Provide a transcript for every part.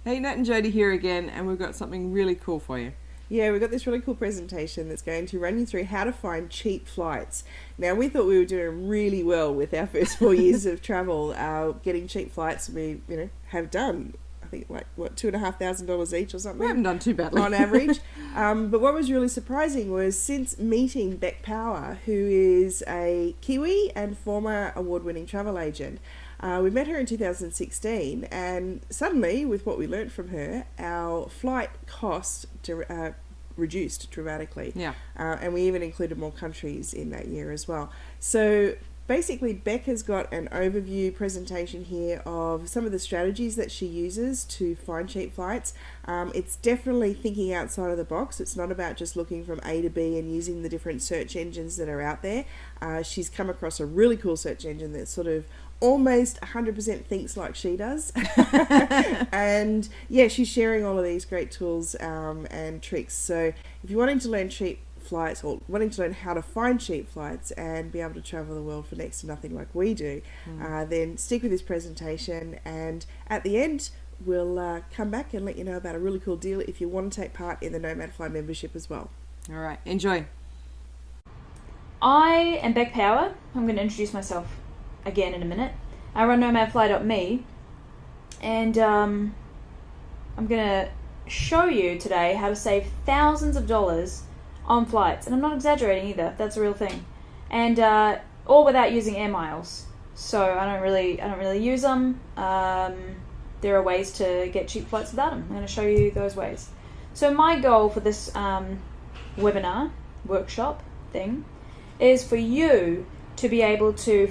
Hey, Nat and Jodie here again, and we've got something really cool for you. Yeah, we've got this really cool presentation that's going to run you through how to find cheap flights. Now, we thought we were doing really well with our first 4 years of travel, getting cheap flights. We, have done, I think, $2,500 each or something. We haven't done too badly on average. But what was really surprising was since meeting Beck Power, who is a Kiwi and former award-winning travel agent. We met her in 2016, and suddenly, with what we learnt from her, our flight cost reduced dramatically. Yeah. And we even included more countries in that year as well. So basically, Beck has got an overview presentation here of some of the strategies that she uses to find cheap flights. It's definitely thinking outside of the box. It's not about just looking from A to B and using the different search engines that are out there. She's come across a really cool search engine that sort of almost 100% thinks like she does. And yeah, she's sharing all of these great tools and tricks. So if you're wanting to learn cheap flights or wanting to learn how to find cheap flights and be able to travel the world for next to nothing like we do, then stick with this presentation, and at the end we'll come back and let you know about a really cool deal if you want to take part in the NomadFly membership as well. All right, enjoy. I am Beck Power. I'm going to introduce myself again in a minute. I run NomadFly.me, and I'm going to show you today how to save thousands of dollars on flights, and I'm not exaggerating either. That's a real thing, and all without using air miles. So I don't really use them. There are ways to get cheap flights without them. I'm going to show you those ways. So my goal for this webinar workshop thing is for you to be able to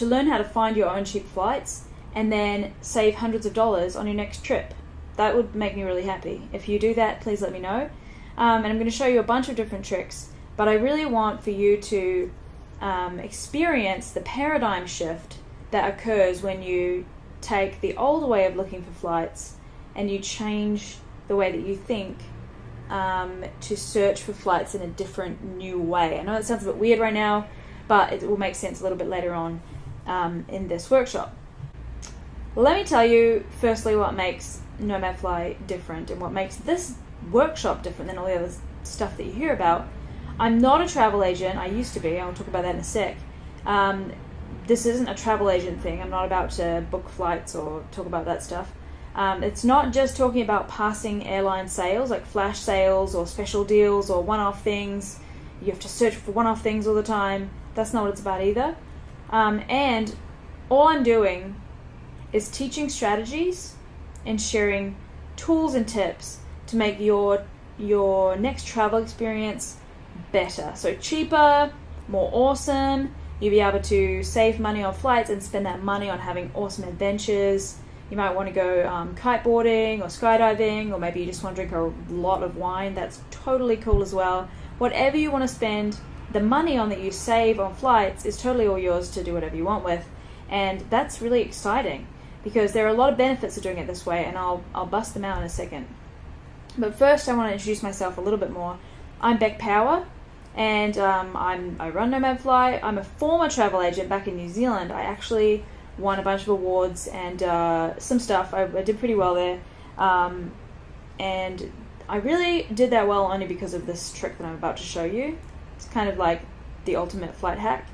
learn how to find your own cheap flights and then save hundreds of dollars on your next trip. That would make me really happy. If you do that, please let me know. And I'm going to show you a bunch of different tricks, but I really want for you to experience the paradigm shift that occurs when you take the old way of looking for flights and you change the way that you think to search for flights in a different, new way. I know it sounds a bit weird right now, but it will make sense a little bit later on in this workshop. Let me tell you firstly what makes NomadFly different and what makes this workshop different than all the other stuff that you hear about. I'm not a travel agent. I used to be. I'll talk about that in a sec. This isn't a travel agent thing. I'm not about to book flights or talk about that stuff. It's not just talking about passing airline sales, like flash sales or special deals or one-off things. You have to search for one-off things all the time. That's not what it's about either. And all I'm doing is teaching strategies and sharing tools and tips to make your next travel experience better. So cheaper, more awesome. You'll be able to save money on flights and spend that money on having awesome adventures. You might want to go kiteboarding or skydiving, or maybe you just want to drink a lot of wine. That's totally cool as well. Whatever you want to spend the money on that you save on flights is totally all yours to do whatever you want with. And that's really exciting because there are a lot of benefits to doing it this way, and I'll bust them out in a second. But first I want to introduce myself a little bit more. I'm Beck Power, and I run NomadFly. I'm a former travel agent back in New Zealand. I actually won a bunch of awards and some stuff. I did pretty well there. And I really did that well only because of this trick that I'm about to show you. It's kind of like the ultimate flight hack.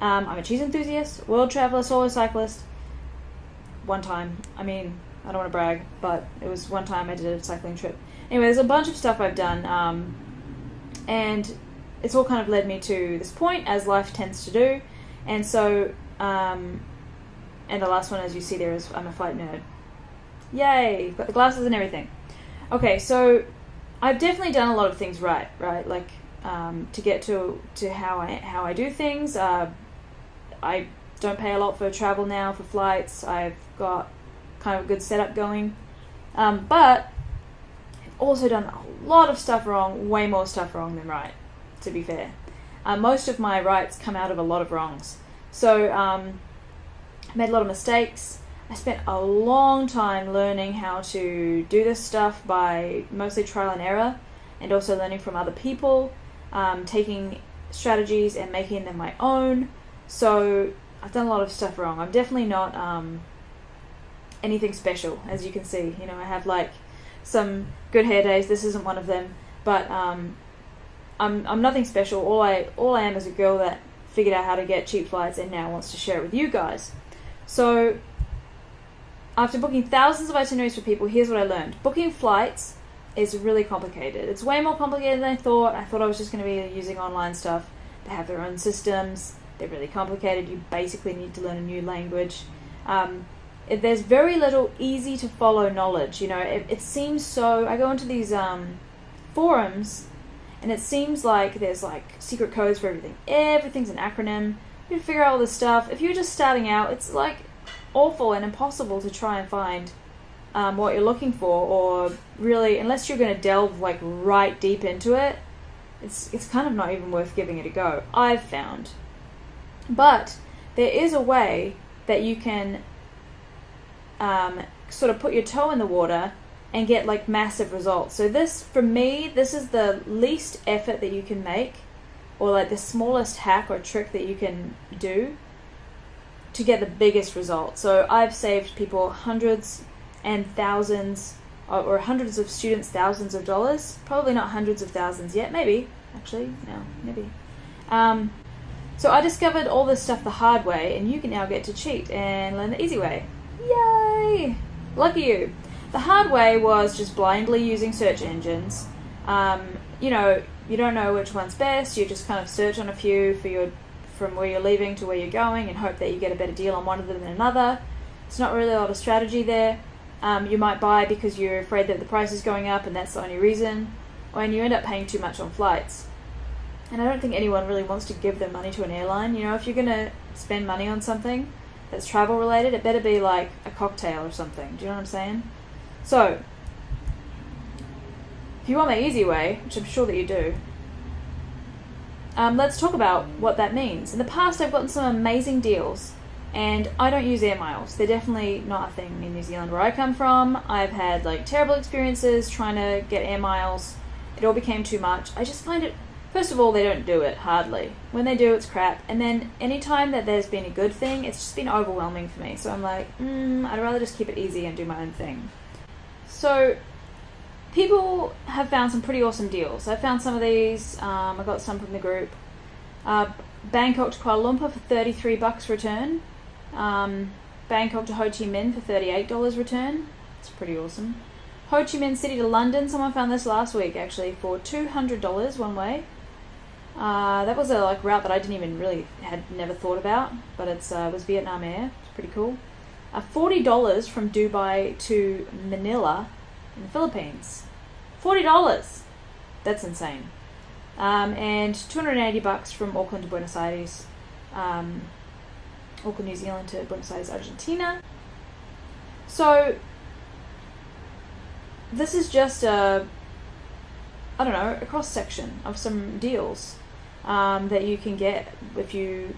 I'm a cheese enthusiast, world traveler, solo cyclist. One time. I mean, I don't want to brag, but it was one time I did a cycling trip. Anyway, there's a bunch of stuff I've done, and it's all kind of led me to this point, as life tends to do. And so, and the last one, as you see there, is I'm a flight nerd. Yay! Got the glasses and everything. Okay, so I've definitely done a lot of things right? Like to get to how I do things. I don't pay a lot for travel now, for flights. I've got kind of a good setup going. But I've also done a lot of stuff wrong, way more stuff wrong than right, to be fair. Most of my rights come out of a lot of wrongs. So I made a lot of mistakes. I spent a long time learning how to do this stuff by mostly trial and error, and also learning from other people, taking strategies and making them my own. So I've done a lot of stuff wrong. I'm definitely not anything special, as you can see. You know, I have like some good hair days. This isn't one of them, but I'm nothing special. All I am is a girl that figured out how to get cheap flights and now wants to share it with you guys. So after booking thousands of itineraries for people, here's what I learned. Booking flights is really complicated. It's way more complicated than I thought. I thought I was just going to be using online stuff. They have their own systems. They're really complicated. You basically need to learn a new language. There's very little easy to follow knowledge. You know, it seems so. I go into these forums, and it seems like there's like secret codes for everything. Everything's an acronym. You figure out all this stuff. If you're just starting out, it's like awful and impossible to try and find what you're looking for, or really, unless you're going to delve like right deep into it, it's kind of not even worth giving it a go, I've found. But there is a way that you can sort of put your toe in the water and get like massive results. So this, for me, this is the least effort that you can make, or like the smallest hack or trick that you can do to get the biggest result. So I've saved people hundreds and thousands, or hundreds of students thousands of dollars. Probably not hundreds of thousands yet, maybe. Actually, no, maybe. So I discovered all this stuff the hard way, and you can now get to cheat and learn the easy way. Yay! Lucky you. The hard way was just blindly using search engines. You know, you don't know which one's best. You just kind of search on a few from where you're leaving to where you're going and hope that you get a better deal on one of them than another. It's not really a lot of strategy there. You might buy because you're afraid that the price is going up and that's the only reason, and you end up paying too much on flights. And I don't think anyone really wants to give their money to an airline. You know, if you're going to spend money on something that's travel related, it better be like a cocktail or something. Do you know what I'm saying? So, if you want the easy way, which I'm sure that you do, let's talk about what that means. In the past, I've gotten some amazing deals, and I don't use air miles. They're definitely not a thing in New Zealand where I come from. I've had like terrible experiences trying to get air miles. It all became too much. I just find it, first of all, they don't do it hardly. When they do, it's crap. And then anytime that there's been a good thing, it's just been overwhelming for me. So I'm like, I'd rather just keep it easy and do my own thing. So people have found some pretty awesome deals. I found some of these. I got some from the group. Bangkok to Kuala Lumpur for $33 return. Bangkok to Ho Chi Minh for $38 return. It's pretty awesome. Ho Chi Minh City to London. Someone found this last week actually for $200 one way. That was a like route that I had never thought about, but it was Vietnam Air. It's pretty cool. $40 from Dubai to Manila in the Philippines. $40. That's insane. And $280 from Auckland to Buenos Aires. Auckland, New Zealand to Buenos Aires, Argentina. So this is just a cross section of some deals that you can get if you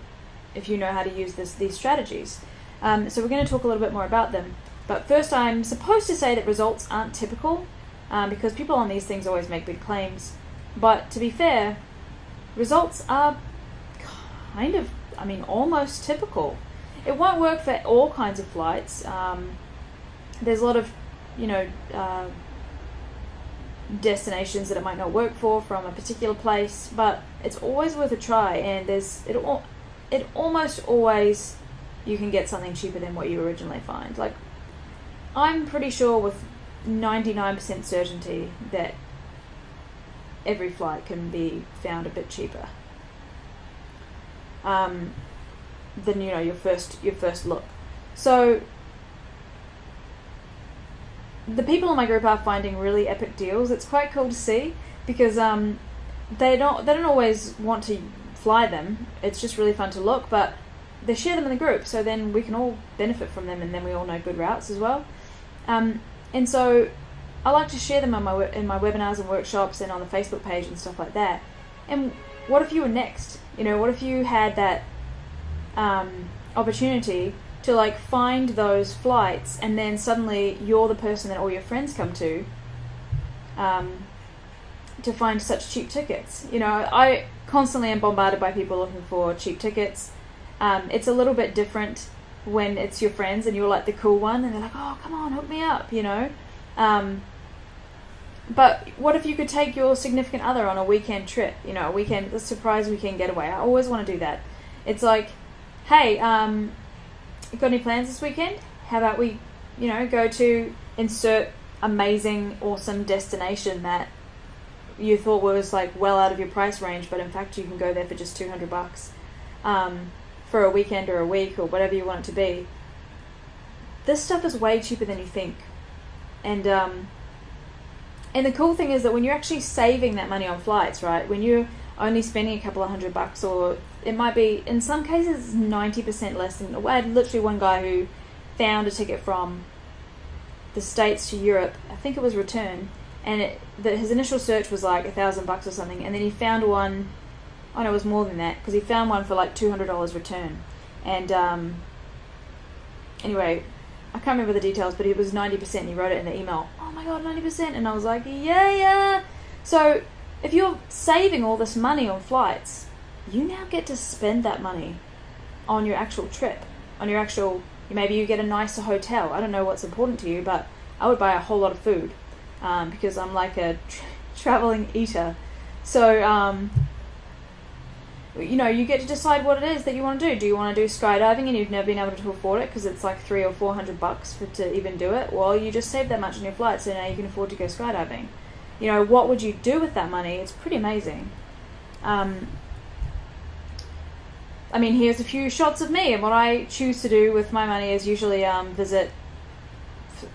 know how to use these strategies. So we're going to talk a little bit more about them. But first, I'm supposed to say that results aren't typical, because people on these things always make big claims. But to be fair, results are kind of, almost typical. It won't work for all kinds of flights. There's a lot of, destinations that it might not work for from a particular place, but it's always worth a try. And it almost always, you can get something cheaper than what you originally find. Like, I'm pretty sure with 99% certainty that every flight can be found a bit cheaper than your first look. So the people in my group are finding really epic deals. It's quite cool to see, because they don't always want to fly them. It's just really fun to look, but they share them in the group, so then we can all benefit from them, and then we all know good routes as well. And so I like to share them in my webinars and workshops and on the Facebook page and stuff like that. And what if you were next? What if you had that opportunity to like find those flights, and then suddenly you're the person that all your friends come to find such cheap tickets. I constantly am bombarded by people looking for cheap tickets. It's a little bit different when it's your friends and you're like the cool one, and they're like, oh, come on, hook me up, you know. But what if you could take your significant other on a weekend trip, you know, a surprise weekend getaway? I always want to do that. It's like, hey, you got any plans this weekend? How about we, you know, go to insert amazing, awesome destination that you thought was like well out of your price range, but in fact you can go there for just $200 for a weekend or a week or whatever you want it to be. This stuff is way cheaper than you think. And the cool thing is that when you're actually saving that money on flights, right, when you're only spending a couple of $100, or it might be, in some cases, 90% less than, I had literally one guy who found a ticket from the States to Europe, I think it was return, and his initial search was like $1,000 or something, and then he found one, oh no, it was more than that, because he found one for like $200 return. And anyway, I can't remember the details, but it was 90%. He wrote it in the email. Oh my god, 90%. And I was like, yeah. So if you're saving all this money on flights, you now get to spend that money on your actual trip, on your actual, maybe you get a nicer hotel. I don't know what's important to you, but I would buy a whole lot of food because I'm like a traveling eater. So, you know, you get to decide what it is that you want to do. Do you want to do skydiving and you've never been able to afford it because it's like $300 or $400 to even do it? Well, you just saved that much on your flight, so now you can afford to go skydiving. You know, what would you do with that money? It's pretty amazing. I mean, here's a few shots of me, and what I choose to do with my money is usually visit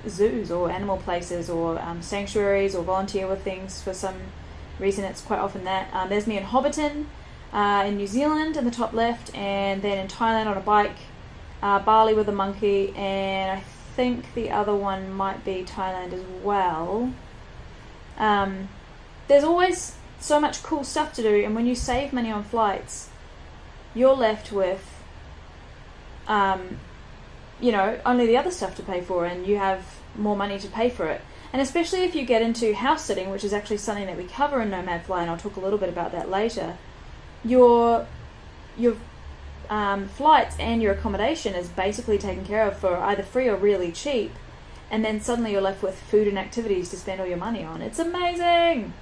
zoos or animal places or sanctuaries or volunteer with things. For some reason, it's quite often that. There's me in Hobbiton, in New Zealand in the top left, and then in Thailand on a bike, Bali with a monkey, and I think the other one might be Thailand as well. There's always so much cool stuff to do, and when you save money on flights, you're left with you know, only the other stuff to pay for, and you have more money to pay for it. And especially if you get into house sitting, which is actually something that we cover in NomadFly, and I'll talk a little bit about that later. Your flights and your accommodation is basically taken care of for either free or really cheap, and then suddenly you're left with food and activities to spend all your money on. It's amazing!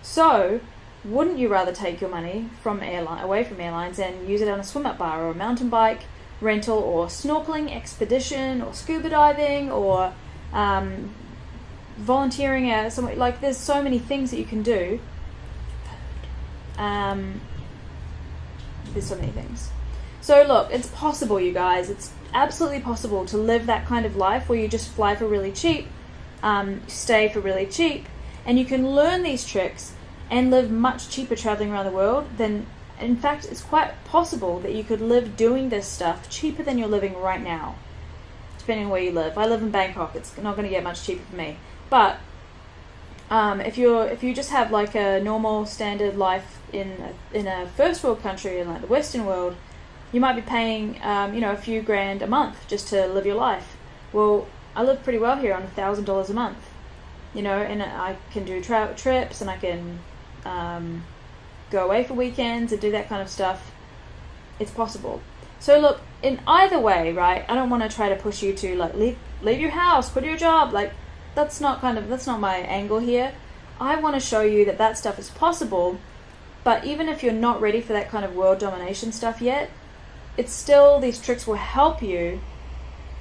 So, wouldn't you rather take your money from away from airlines and use it on a swim-up bar or a mountain bike rental or snorkeling expedition or scuba diving or volunteering at somewhere? Like, there's so many things that you can do. There's so many things. So look, it's possible, you guys. It's absolutely possible to live that kind of life where you just fly for really cheap, stay for really cheap, and you can learn these tricks and live much cheaper traveling around the world than, in fact, it's quite possible that you could live doing this stuff cheaper than you're living right now, depending on where you live. I live in Bangkok. It's not going to get much cheaper for me. But if you just have like a normal standard life in a first world country, in like the Western world, you might be paying you know, a few grand a month just to live your life. Well, I live pretty well here on $1,000 a month, you know, and I can do trips, and I can go away for weekends and do that kind of stuff. It's possible. So look, in either way, right, I don't want to try to push you to like leave your house, quit your job. Like, that's not my angle here. I want to show you that stuff is possible, but even if you're not ready for that kind of world domination stuff yet, it's still, these tricks will help you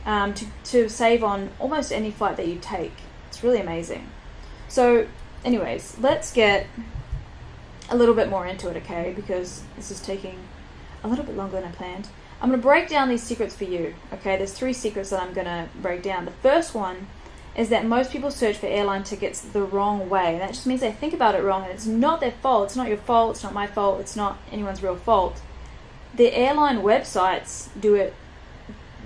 to save on almost any flight that you take. It's really amazing. So anyways, let's get a little bit more into it, okay? Because this is taking a little bit longer than I planned. I'm going to break down these secrets for you, okay? There's 3 secrets that I'm going to break down. The first one is that most people search for airline tickets the wrong way. And that just means they think about it wrong, and it's not their fault. It's not your fault. It's not my fault. It's not anyone's real fault. The airline websites do it.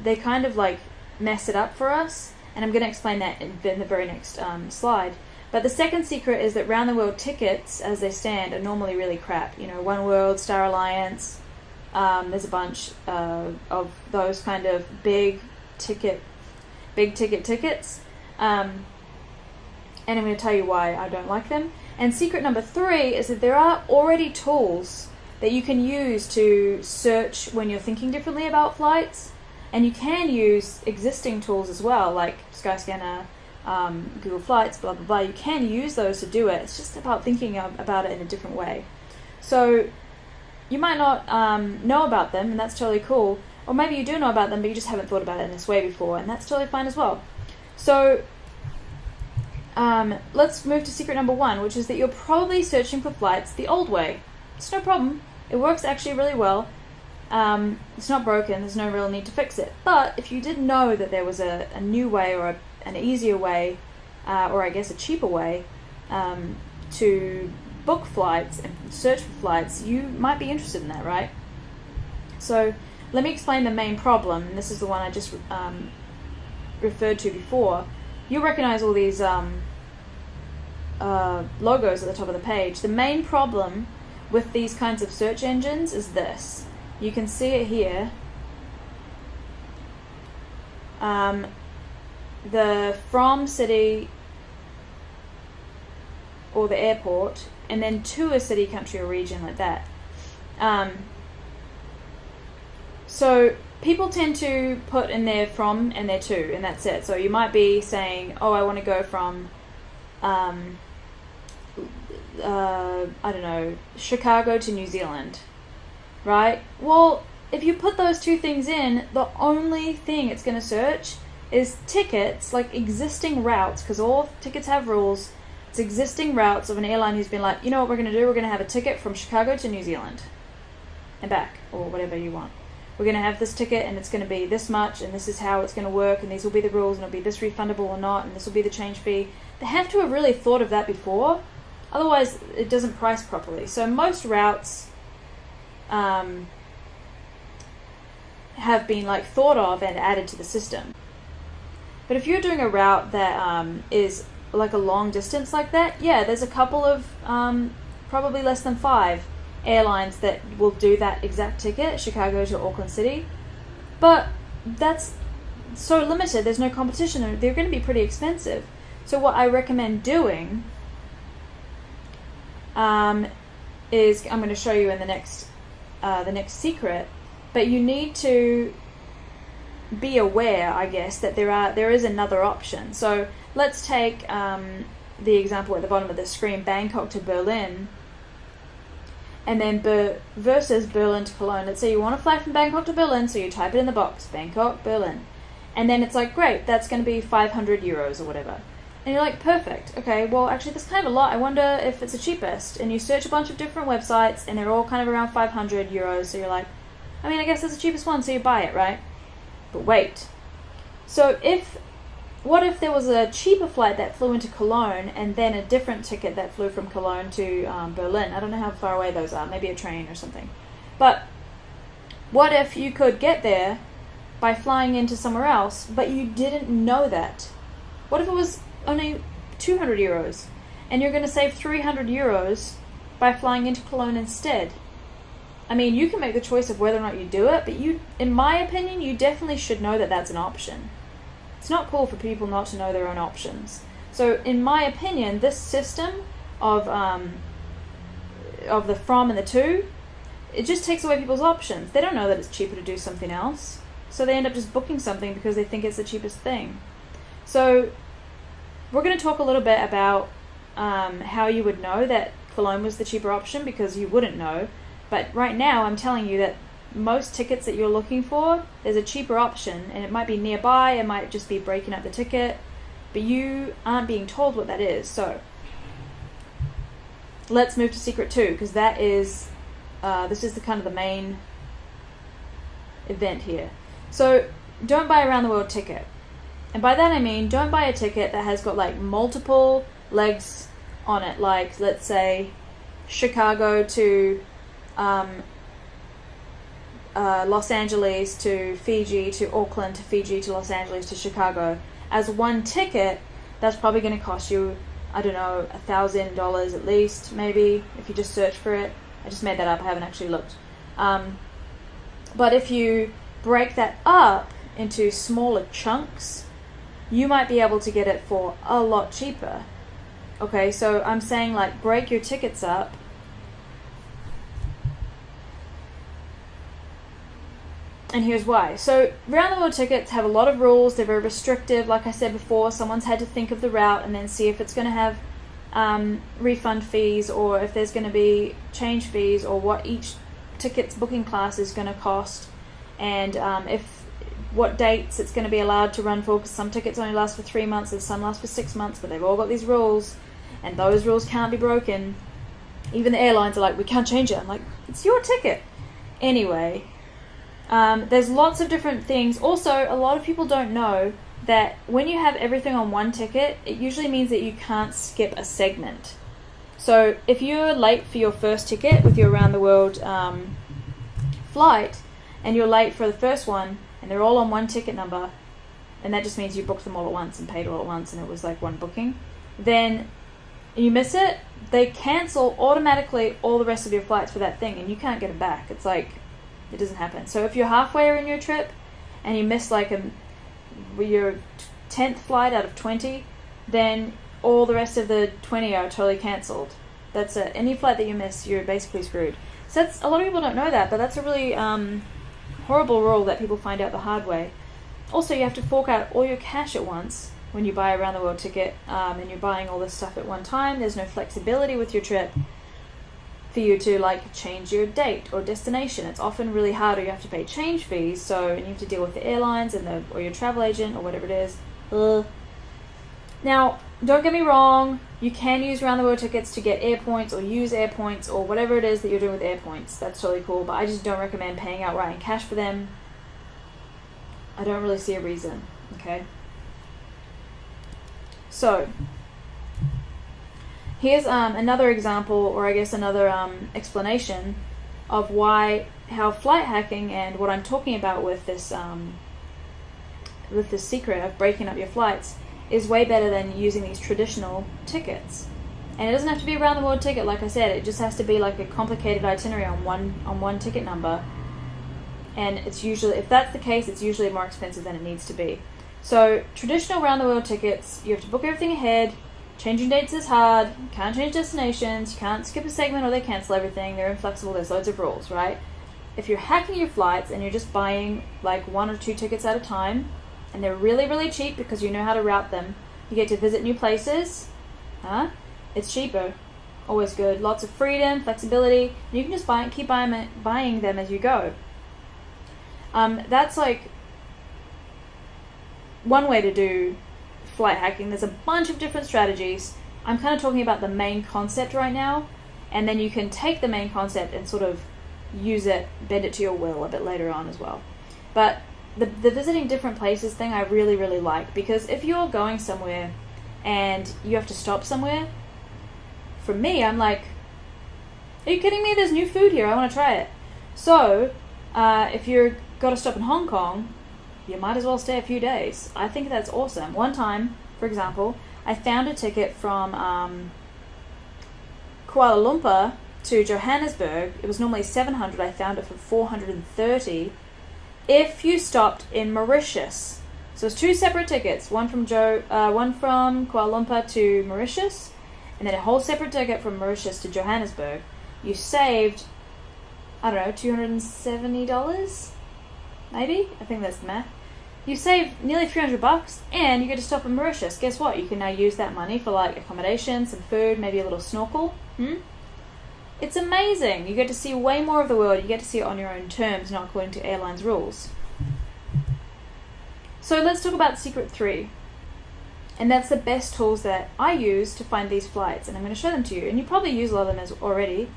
They kind of like mess it up for us, and I'm going to explain that in the very next slide. But the second secret is that round the world tickets, as they stand, are normally really crap. You know, One World, Star Alliance. There's a bunch of those kind of big ticket tickets. And I'm going to tell you why I don't like them. And secret number 3 is that there are already tools that you can use to search when you're thinking differently about flights. And you can use existing tools as well, like Skyscanner, Google Flights, blah, blah, blah. You can use those to do it. It's just about thinking about it in a different way. So you might not know about them, and that's totally cool. Or maybe you do know about them, but you just haven't thought about it in this way before, and that's totally fine as well. So let's move to secret number 1, which is that you're probably searching for flights the old way. It's no problem. It works actually really well. It's not broken. There's no real need to fix it. But if you did know that there was a new way, or an easier way, or I guess a cheaper way to book flights and search for flights, you might be interested in that, right? So let me explain the main problem, and this is the one I just referred to before. You'll recognize all these logos at the top of the page. The main problem with these kinds of search engines is this. You can see it here. The from city or the airport, and then to a city, country, or region, like that. So people tend to put in their from and their to, and that's it. So you might be saying, oh, I want to go from I don't know, Chicago to New Zealand, right? Well, if you put those two things in, the only thing it's going to search is tickets, like existing routes, because all tickets have rules. It's existing routes of an airline who's been like, you know what we're going to do? We're going to have a ticket from Chicago to New Zealand and back, or whatever you want. We're going to have this ticket, and it's going to be this much, and this is how it's going to work, and these will be the rules, and it'll be this refundable or not, and this will be the change fee. They have to have really thought of that before. Otherwise, it doesn't price properly. So most routes have been like thought of and added to the system. But if you're doing a route that is like a long distance like that, yeah, there's a couple of probably less than 5 airlines that will do that exact ticket, Chicago to Auckland City. But that's so limited. There's no competition. They're going to be pretty expensive. So what I recommend doing is, I'm going to show you in the next secret, but you need to be aware, I guess, that there is another option. So let's take the example at the bottom of the screen, Bangkok to Berlin, and then versus Berlin to Cologne. Let's say you want to fly from Bangkok to Berlin, so you type it in the box, Bangkok, Berlin, and then it's like, great, that's going to be 500 euros or whatever. And you're like, perfect, okay, well actually that's kind of a lot, I wonder if it's the cheapest. And you search a bunch of different websites and they're all kind of around 500 euros, so you're like, I mean, I guess that's the cheapest one, so you buy it, right? But wait, so what if there was a cheaper flight that flew into Cologne and then a different ticket that flew from Cologne to Berlin? I don't know how far away those are, maybe a train or something. But what if you could get there by flying into somewhere else, but you didn't know that? What if it was only 200 euros and you're going to save 300 euros by flying into Cologne instead? I mean, you can make the choice of whether or not you do it, but in my opinion, you definitely should know that that's an option. It's not cool for people not to know their own options. So in my opinion, this system of the from and the to, it just takes away people's options. They don't know that it's cheaper to do something else, so they end up just booking something because they think it's the cheapest thing. So we're going to talk a little bit about how you would know that Cologne was the cheaper option, because you wouldn't know. But right now I'm telling you that most tickets that you're looking for, there's a cheaper option, and it might be nearby, it might just be breaking up the ticket, but you aren't being told what that is. So let's move to secret 2, because that is this is the kind of the main event here. So don't buy a around the world ticket. And by that I mean, don't buy a ticket that has got like multiple legs on it, like let's say Chicago to Los Angeles to Fiji to Auckland to Fiji to Los Angeles to Chicago as one ticket. That's probably going to cost you, I don't know, $1,000 at least, maybe, if you just search for it. I just made that up, I haven't actually looked. But if you break that up into smaller chunks, you might be able to get it for a lot cheaper. Okay, so I'm saying, like, break your tickets up And here's why. So round the world tickets have a lot of rules. They're very restrictive. Like I said before, someone's had to think of the route and then see if it's going to have refund fees, or if there's going to be change fees, or what each ticket's booking class is going to cost, and if what dates it's going to be allowed to run for, because some tickets only last for 3 months and some last for 6 months, but they've all got these rules, and those rules can't be broken. Even the airlines are like, we can't change it. I'm like, it's your ticket. Anyway, there's lots of different things. Also, a lot of people don't know that when you have everything on one ticket, it usually means that you can't skip a segment. So if you're late for your first ticket with your around the world flight, and you're late for the first one, and they're all on one ticket number, and that just means you booked them all at once and paid all at once, and it was like one booking, then you miss it, they cancel automatically all the rest of your flights for that thing, and you can't get it back. It's like, it doesn't happen. So if you're halfway in your trip and you miss like your 10th flight out of 20, then all the rest of the 20 are totally cancelled. That's it. Any flight that you miss, you're basically screwed. So that's, a lot of people don't know that, but that's a really horrible rule that people find out the hard way. Also, you have to fork out all your cash at once when you buy a round the world ticket, and you're buying all this stuff at one time. There's no flexibility with your trip for you to like change your date or destination. It's often really hard, or you have to pay change fees, and you have to deal with the airlines and or your travel agent or whatever it is. Now, don't get me wrong, you can use round the world tickets to get air points or use air points or whatever it is that you're doing with air points. That's totally cool, but I just don't recommend paying outright in cash for them. I don't really see a reason, okay? So, here's another example, or I guess another explanation of how flight hacking and what I'm talking about with this secret of breaking up your flights is way better than using these traditional tickets. And it doesn't have to be a round the world ticket, like I said. It just has to be like a complicated itinerary on one ticket number. And it's usually, if that's the case, it's usually more expensive than it needs to be. So traditional round the world tickets, you have to book everything ahead. Changing dates is hard. You can't change destinations. You can't skip a segment or they cancel everything. They're inflexible. There's loads of rules, right? If you're hacking your flights and you're just buying like 1 or 2 tickets at a time, and they're really, really cheap because you know how to route them, you get to visit new places. It's cheaper. Always good. Lots of freedom, flexibility. And you can just keep buying them as you go. That's like one way to do flight hacking. There's a bunch of different strategies. I'm kind of talking about the main concept right now, and then you can take the main concept and sort of use it, bend it to your will a bit later on as well. But the visiting different places thing I really, really like, because if you're going somewhere and you have to stop somewhere, for me, I'm like, are you kidding me? There's new food here. I want to try it. So if you're got to stop in Hong Kong, you might as well stay a few days. I think that's awesome. One time, for example, I found a ticket from Kuala Lumpur to Johannesburg. It was normally $700. I found it for $430 if you stopped in Mauritius. So it's 2 separate tickets, one from Kuala Lumpur to Mauritius, and then a whole separate ticket from Mauritius to Johannesburg. You saved, I don't know, $270? Maybe? I think that's the math. You save nearly $300 and you get to stop in Mauritius. Guess what? You can now use that money for like accommodation, some food, maybe a little snorkel. It's amazing. You get to see way more of the world. You get to see it on your own terms, not according to airlines rules. So let's talk about Secret 3. And that's the best tools that I use to find these flights. And I'm going to show them to you. And you probably use a lot of them already.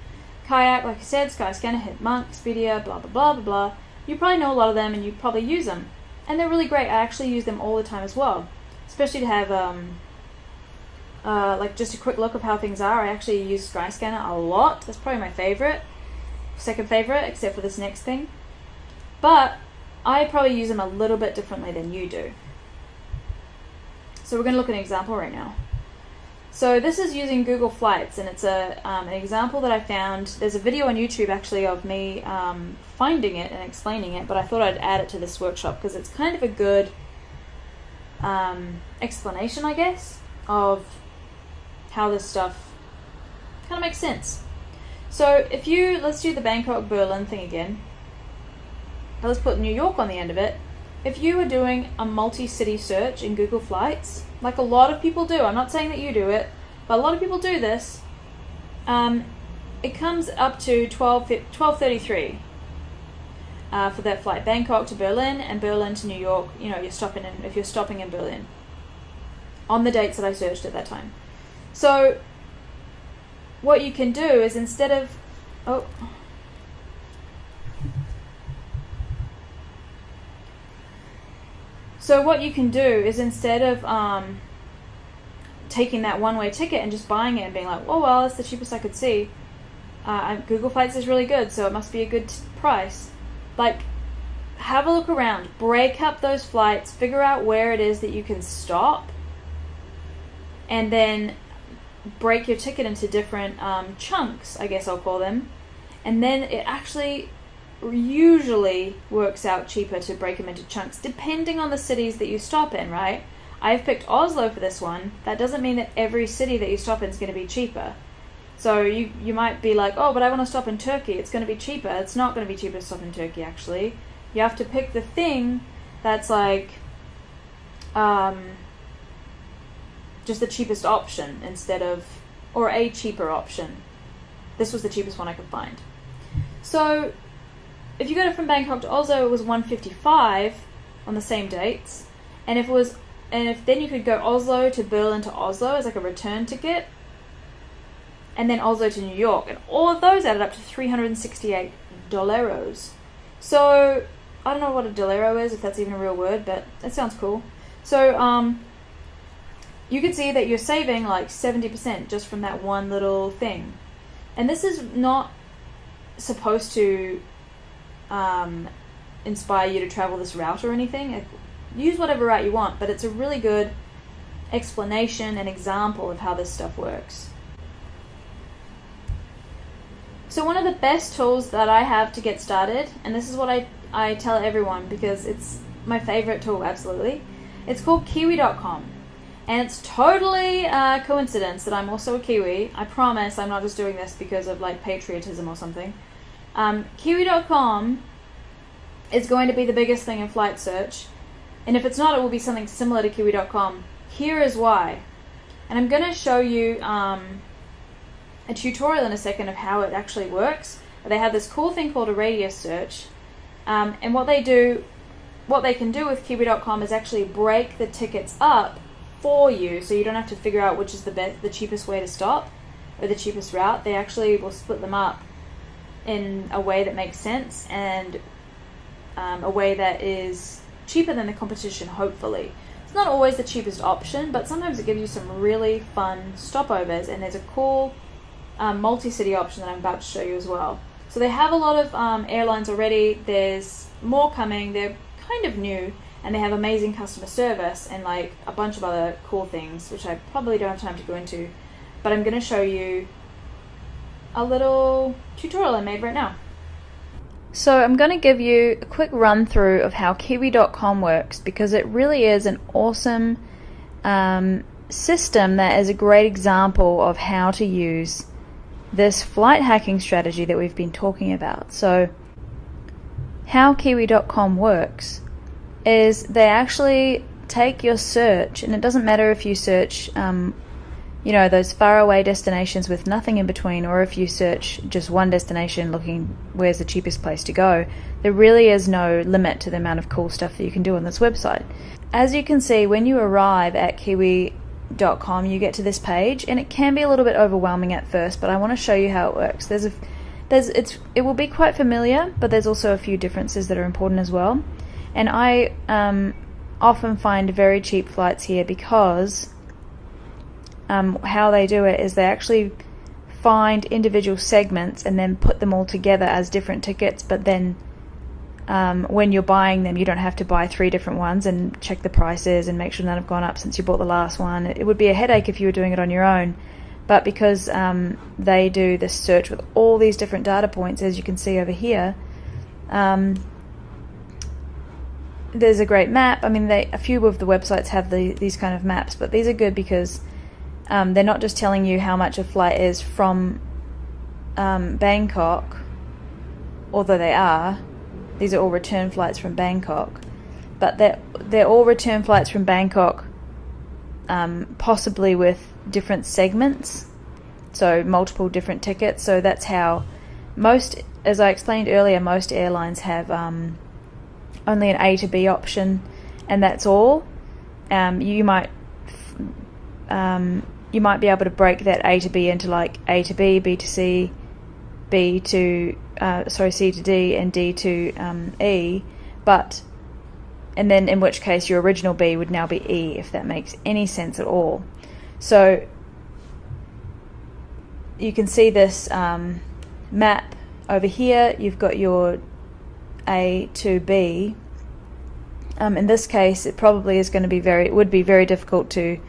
Kayak, like I said, Skyscanner, Hitmonk, Expedia, blah, blah, blah, blah, blah. You probably know a lot of them and you probably use them. And they're really great. I actually use them all the time as well. Especially to have like just a quick look of how things are. I actually use Skyscanner a lot. That's probably my favorite. Second favorite, except for this next thing. But I probably use them a little bit differently than you do. So we're going to look at an example right now. So this is using Google Flights, and it's an example that I found. There's a video on YouTube actually of me finding it and explaining it, but I thought I'd add it to this workshop because it's kind of a good explanation, I guess, of how this stuff kind of makes sense. So let's do the Bangkok-Berlin thing again. but let's put New York on the end of it. If you were doing a multi-city search in Google Flights, like a lot of people do, I'm not saying that you do it, but a lot of people do this, it comes up to $12.33 for that flight. Bangkok to Berlin and Berlin to New York. You know, if you're stopping in Berlin on the dates that I searched at that time. So what you can do is instead of taking that one-way ticket and just buying it and being like, oh well, that's the cheapest I could see. Google Flights is really good, so it must be a good price. Like, have a look around, break up those flights, figure out where it is that you can stop, and then break your ticket into different chunks, I guess I'll call them. And then it actually usually works out cheaper to break them into chunks, depending on the cities that you stop in, right? I've picked Oslo for this one. That doesn't mean that every city that you stop in is going to be cheaper. So you might be like, oh, but I want to stop in Turkey. It's going to be cheaper. It's not going to be cheaper to stop in Turkey, actually. You have to pick the thing that's like just the cheapest option or a cheaper option. This was the cheapest one I could find. So if you go from Bangkok to Oslo, it was $155 on the same dates. And if then you could go Oslo to Berlin to Oslo as like a return ticket, and then Oslo to New York, and all of those added up to $368. So I don't know what a dolero is, if that's even a real word, but that sounds cool. So you can see that you're saving like 70% just from that one little thing. And this is not supposed to inspire you to travel this route or anything. Use whatever route you want, but it's a really good explanation and example of how this stuff works. So one of the best tools that I have to get started, and this is what I tell everyone because it's my favorite tool, absolutely. It's called Kiwi.com. And it's totally a coincidence that I'm also a Kiwi. I promise I'm not just doing this because of like patriotism or something. Kiwi.com is going to be the biggest thing in flight search. And if it's not, it will be something similar to Kiwi.com. Here is why. And I'm going to show you a tutorial in a second of how it actually works. They have this cool thing called a radius search. And what they can do with Kiwi.com is actually break the tickets up for you, so you don't have to figure out which is the cheapest way to stop or the cheapest route. They actually will split them up in a way that makes sense and a way that is cheaper than the competition, hopefully. It's not always the cheapest option, but sometimes it gives you some really fun stopovers, and there's a cool multi-city option that I'm about to show you as well. So they have a lot of airlines already. There's more coming. They're kind of new, and they have amazing customer service and like a bunch of other cool things, which I probably don't have time to go into, but I'm going to show you a little tutorial I made right now. So I'm going to give you a quick run through of how Kiwi.com works, because it really is an awesome system that is a great example of how to use this flight hacking strategy that we've been talking about. So how Kiwi.com works is they actually take your search, and it doesn't matter if you search those faraway destinations with nothing in between, or if you search just one destination looking where's the cheapest place to go. There really is no limit to the amount of cool stuff that you can do on this website. As you can see, when you arrive at Kiwi.com, you get to this page, and it can be a little bit overwhelming at first, but I want to show you how it works. It will be quite familiar, but there's also a few differences that are important as well. And I often find very cheap flights here because how they do it is they actually find individual segments and then put them all together as different tickets, but then when you're buying them, you don't have to buy 3 different ones and check the prices and make sure none have gone up since you bought the last one. It would be a headache if you were doing it on your own, but because they do this search with all these different data points, as you can see over here, there's a great map. I mean, a few of the websites have these kind of maps, but these are good because they're not just telling you how much a flight is from Bangkok, although they are, These are all return flights from Bangkok, but they're all return flights from Bangkok, possibly with different segments, so multiple different tickets. So that's how most, as I explained earlier, most airlines have only an A to B option, and that's all. You might be able to break that A to B into like A to B, B to C, C to D, and D to E, and then in which case your original B would now be E, if that makes any sense at all. So you can see this map over here. You've got your A to B. In this case, it probably is going to be would be very difficult to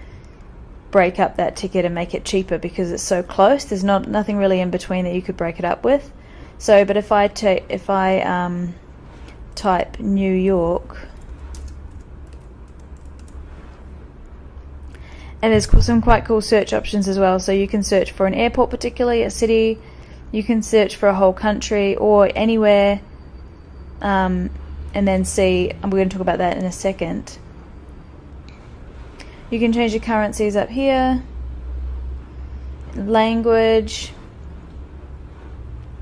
break up that ticket and make it cheaper because it's so close. There's nothing really in between that you could break it up with. So, but if I type New York, and there's some quite cool search options as well. So you can search for an airport, particularly a city. You can search for a whole country or anywhere, and then see. And we're going to talk about that in a second. You can change your currencies up here. Language.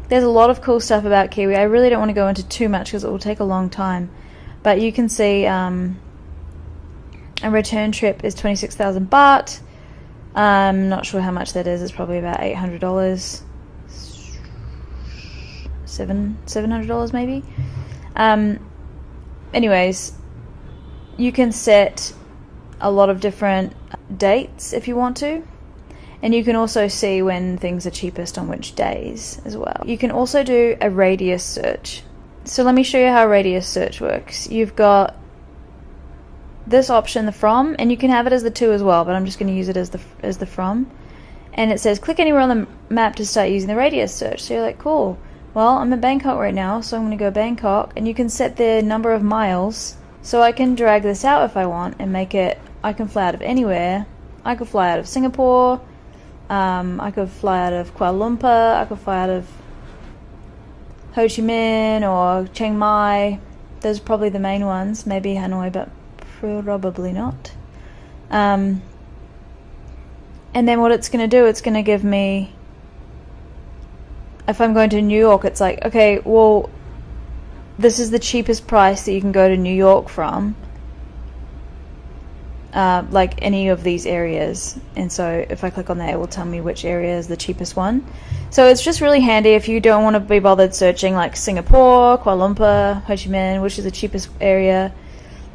There's a lot of cool stuff about Kiwi. I really don't want to go into too much because it will take a long time. But you can see a return trip is 26,000 baht. I'm not sure how much that is. It's probably about $800. $700 maybe. Anyways, you can set a lot of different dates if you want to, and you can also see when things are cheapest on which days as well. You can also do a radius search. So let me show you how radius search works. You've got this option, the from, and you can have it as the to as well, but I'm just going to use it as the from. And it says click anywhere on the map to start using the radius search. So you're like, cool, well, I'm in Bangkok right now, so I'm going to go Bangkok, and you can set the number of miles. So I can drag this out if I want and make it, I can fly out of anywhere. I could fly out of Singapore, I could fly out of Kuala Lumpur, I could fly out of Ho Chi Minh or Chiang Mai. Those are probably the main ones, maybe Hanoi, but probably not. And then what it's going to do, it's going to give me, if I'm going to New York, it's like, okay, well, this is the cheapest price that you can go to New York from, like any of these areas. And so if I click on that, it will tell me which area is the cheapest one. So it's just really handy if you don't want to be bothered searching like Singapore, Kuala Lumpur, Ho Chi Minh, which is the cheapest area.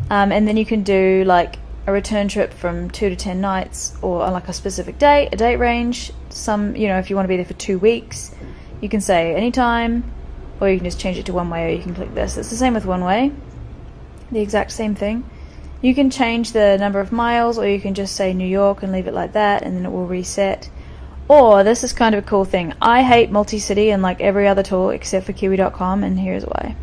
And then you can do like a return trip from 2 to 10 nights, or like a specific date, a date range. Some, if you want to be there for 2 weeks, you can say anytime, or you can just change it to one way, or you can click this. It's the same with one way, the exact same thing. You can change the number of miles, or you can just say New York and leave it like that, and then it will reset. Or, this is kind of a cool thing. I hate multi-city and like every other tool except for Kiwi.com, and here's why.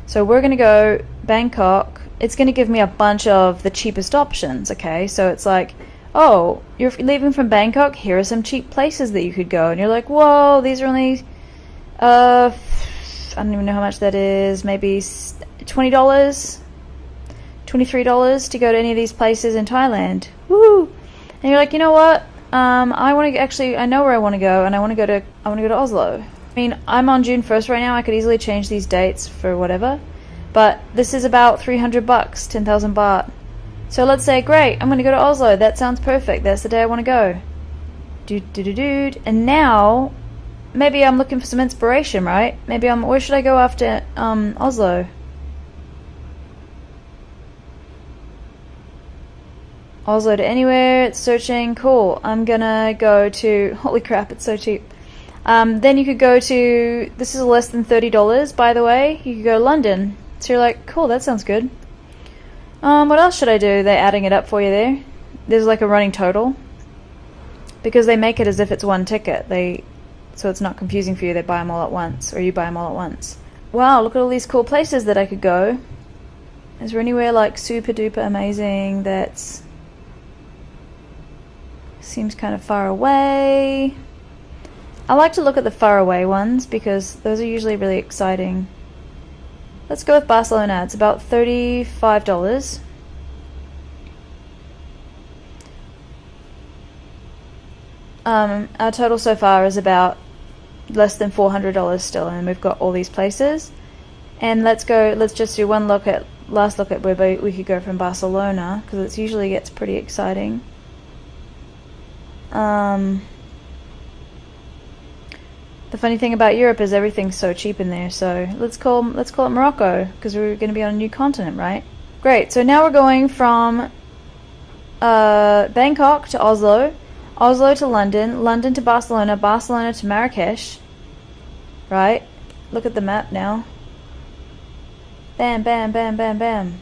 So we're going to go Bangkok. It's going to give me a bunch of the cheapest options, okay? So it's like, oh, you're leaving from Bangkok, here are some cheap places that you could go. And you're like, whoa, these are only, I don't even know how much that is, maybe $20, $23 to go to any of these places in Thailand. Woo! And you're like, you know what? I know where I want to go, and I want to go to Oslo. I mean, I'm on June 1st right now. I could easily change these dates for whatever, but this is about $300, 10,000 baht. So let's say, great, I'm going to go to Oslo. That sounds perfect. That's the day I want to go. And now, maybe I'm looking for some inspiration, right? Where should I go after Oslo? Oslo to anywhere. It's searching. Cool. I'm gonna go to, holy crap, it's so cheap. Then you could go to, this is less than $30, by the way. You could go to London. So you're like, cool, that sounds good. What else should I do? They're adding it up for you there. There's like a running total, because they make it as if it's one ticket. So it's not confusing for you. They buy them all at once, or you buy them all at once. Wow, look at all these cool places that I could go. Is there anywhere like super duper amazing that's seems kind of far away? I like to look at the far away ones because those are usually really exciting. Let's go with Barcelona. It's about $35. Our total so far is about less than $400 still, and we've got all these places. And let's just do last look at where we could go from Barcelona, because it usually gets pretty exciting. The funny thing about Europe is everything's so cheap in there, so let's call it Morocco, because we're going to be on a new continent, right? Great, so now we're going from Bangkok to Oslo, Oslo to London, London to Barcelona, Barcelona to Marrakesh, right? Look at the map now. Bam, bam, bam, bam, bam.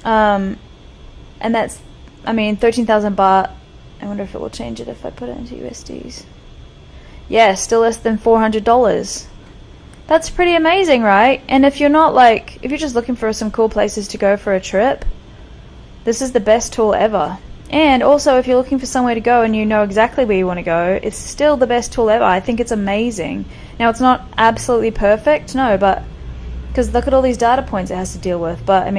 And that's, 13,000 baht. I wonder if it will change it if I put it into USDs. Yeah, still less than $400. That's pretty amazing, right? And if you're just looking for some cool places to go for a trip, this is the best tool ever. And also, if you're looking for somewhere to go and you know exactly where you want to go, it's still the best tool ever. I think it's amazing. Now, it's not absolutely perfect, no, but because look at all these data points it has to deal with. But,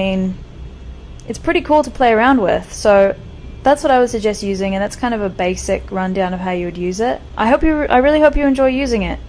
it's pretty cool to play around with. So that's what I would suggest using, and that's kind of a basic rundown of how you would use it. I really hope you enjoy using it.